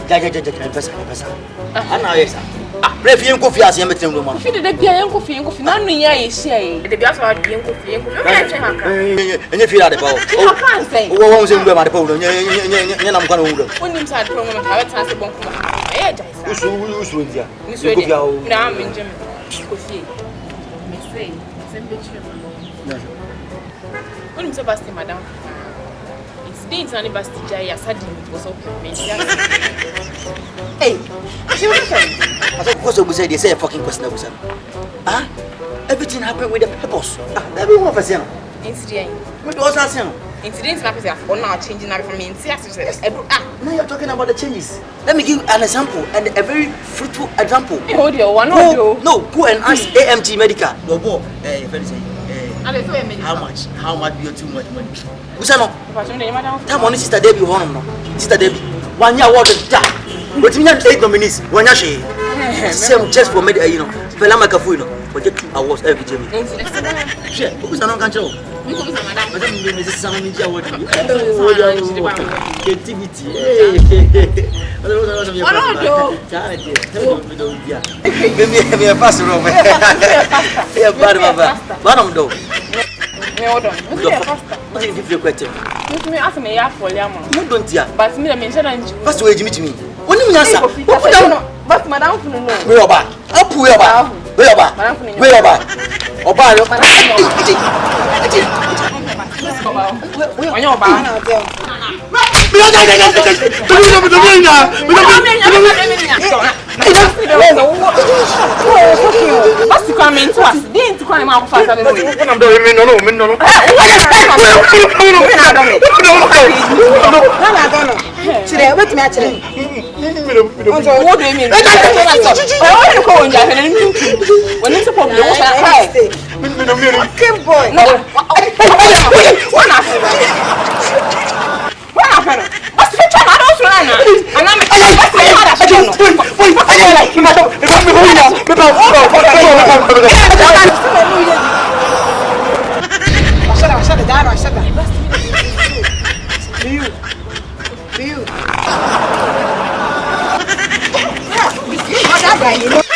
Ana yes. Ah, bref yen ko fi ase yen betem do ma. Fi de bia yen ko fi na nu ya ye hia de bia so wa yen ko fi na twen haka. Enye fi la de ba o. O kan say. Wo won se ngbe ma de pa wo nye na mkwa no wo. Onim sa de promo ma ta se bon ko ma. Eh jai sa. Usu ndia. Ni so dia. Na me njem. Ko fi. Me say, sembe chire. Onim se basti madam. Didn't any basti jaya sadi was okay. Hey, she was saying. I thought because we said they say a fucking question of son. Ah, everything happened with the purpose. Ah, everyone for saying. Incident. What was that saying? Incidents like this are now changing from me. Now you're talking about the changes. Let me give an example and a very fruitful example. Hold your one no, go and ask AMG Medical. No more. How much be too much money? Usano. Time on Sister Debbie home no. Sister Debbie. 1 year award that. But we have 8 nominees. One year she. Same just for medical, you know. Fela Makafu, you know. But get awards every time. Share. Who's not on control? But then we miss some media award. Creativity. Me a pastor over. Yeah, bad mama. Madam do. Me order. What is the question? Me ask me ya for liam. You don't ya. But me mention and first way Jimmy to me. When you answer. But madam no. Where oba? Up where oba? Where oba? Where oba? Oba yo. What's coming to us? Didn't come out fast. I'm doing no. Today, wait me actually. What do you mean? I want to go in there. When it's a problem, what I cry. Boy. No. What happened? What's the time? I don't know. And I'm shut up.